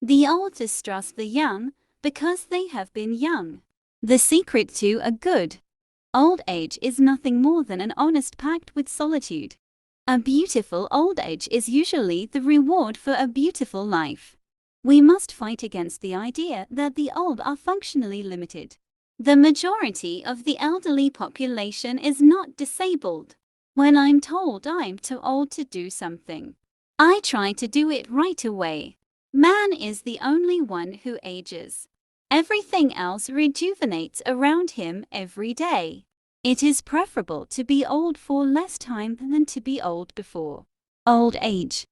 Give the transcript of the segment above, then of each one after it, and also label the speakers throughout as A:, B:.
A: The old distrust the young because they have been young. The secret to a good old age is nothing more than an honest pact with solitude. A beautiful old age is usually the reward for a beautiful life. We must fight against the idea that the old are functionally limited. The majority of the elderly population is not disabled. When I'm told I'm too old to do something, I try to do it right away. Man is the only one who ages. Everything else rejuvenates around him every day. It is preferable to be old for less time than to be old before. Old age.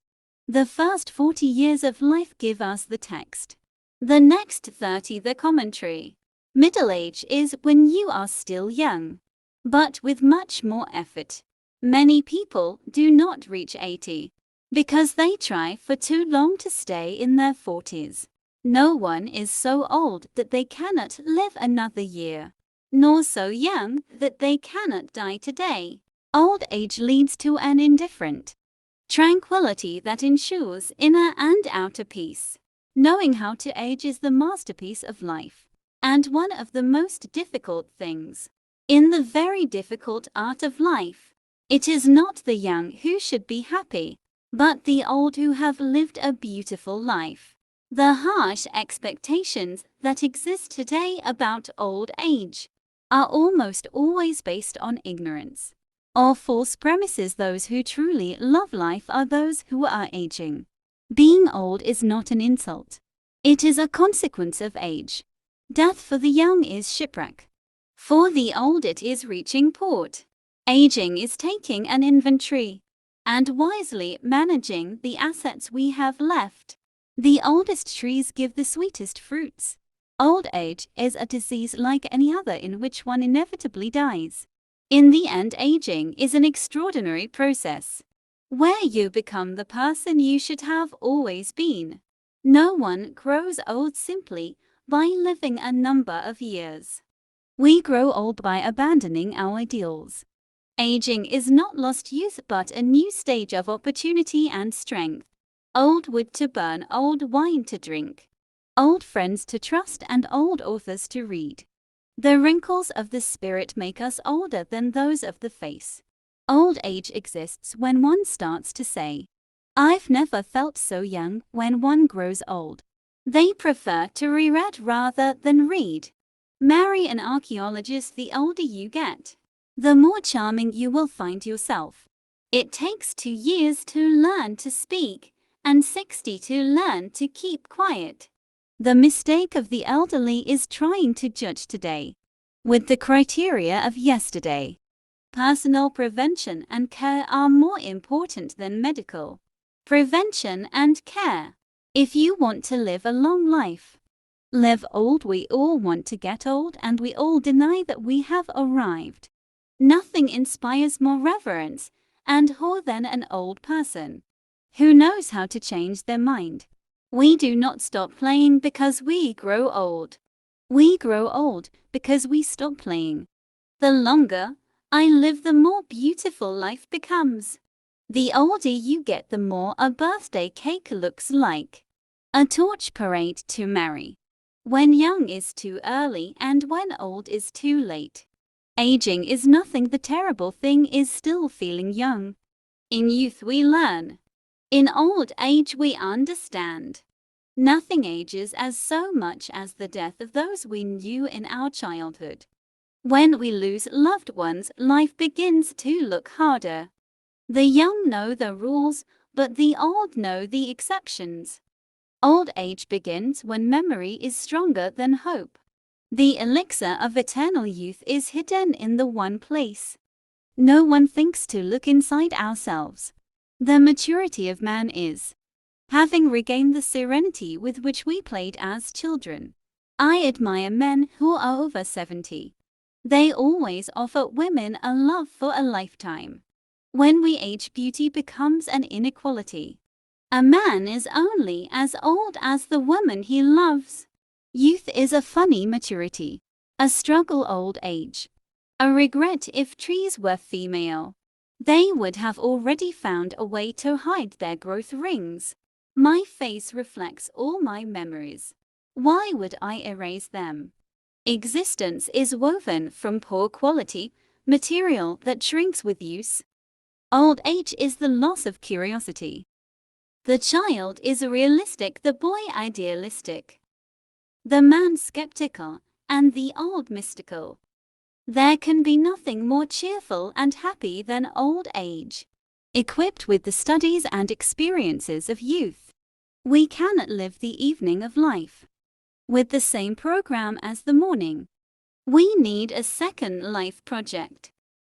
A: The first 40 years of life give us the text. The next 30 the commentary. Middle age is when you are still young, but with much more effort. Many people do not reach 80 because they try for too long to stay in their 40s. No one is so old that they cannot live another year, nor so young that they cannot die today. Old age leads to an indifferent tranquility that ensures inner and outer peace. Knowing how to age is the masterpiece of life, and one of the most difficult things in the very difficult art of life. It is not the young who should be happy, but the old who have lived a beautiful life. The harsh expectations that exist today about old age are almost always based on ignorance or false premises. Those who truly love life are those who are aging. Being old is not an insult. It is a consequence of age. Death for the young is shipwreck. For the old it is reaching port. Aging is taking an inventory and wisely managing the assets we have left. The oldest trees give the sweetest fruits. Old age is a disease like any other in which one inevitably dies. In the end, aging is an extraordinary process where you become the person you should have always been. No one grows old simply by living a number of years. We grow old by abandoning our ideals. Aging is not lost youth but a new stage of opportunity and strength. Old wood to burn, old wine to drink, old friends to trust, and old authors to read. The wrinkles of the spirit make us older than those of the face. Old age exists when one starts to say, "I've never felt so young." When one grows old, they prefer to reread rather than read. Marry an archaeologist. The older you get, the more charming you will find yourself. It takes 2 years to learn to speak, and 60 to learn to keep quiet. The mistake of the elderly is trying to judge today with the criteria of yesterday. Personal prevention and care are more important than medical prevention and care. If you want to live a long life, live old. We all want to get old, and we all deny that we have arrived. Nothing inspires more reverence and awe than an old person who knows how to change their mind. We do not stop playing because we grow old. We grow old because we stop playing. The longer I live, the more beautiful life becomes. The older you get, the more a birthday cake looks like a torch parade to marry. When young is too early and when old is too late. Aging is nothing. The terrible thing is still feeling young. In youth we learn. In old age we understand. Nothing ages as so much as the death of those we knew in our childhood. When we lose loved ones, life begins to look harder. The young know the rules, but the old know the exceptions. Old age begins when memory is stronger than hope. The elixir of eternal youth is hidden in the one place. No one thinks to look inside ourselves. The maturity of man is having regained the serenity with which we played as children. I admire men who are over 70. They always offer women a love for a lifetime. When we age, beauty becomes an inequality. A man is only as old as the woman he loves. Youth is a funny maturity, a struggle old age, a regret. If trees were female, they would have already found a way to hide their growth rings. My face reflects all my memories. Why would I erase them? Existence is woven from poor quality material that shrinks with use. Old age is the loss of curiosity. The child is realistic, the boy idealistic, the man skeptical, and the old mystical. There can be nothing more cheerful and happy than old age. Equipped with the studies and experiences of youth, we cannot live the evening of life with the same program as the morning. We need a second life project,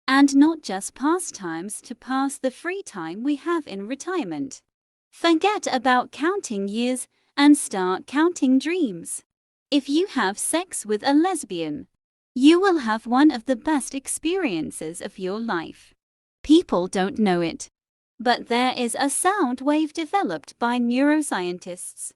A: and not just pastimes to pass the free time we have in retirement. Forget about counting years and start counting dreams. If you have sex with a lesbian, you will have one of the best experiences of your life. People don't know it, but there is a sound wave developed by neuroscientists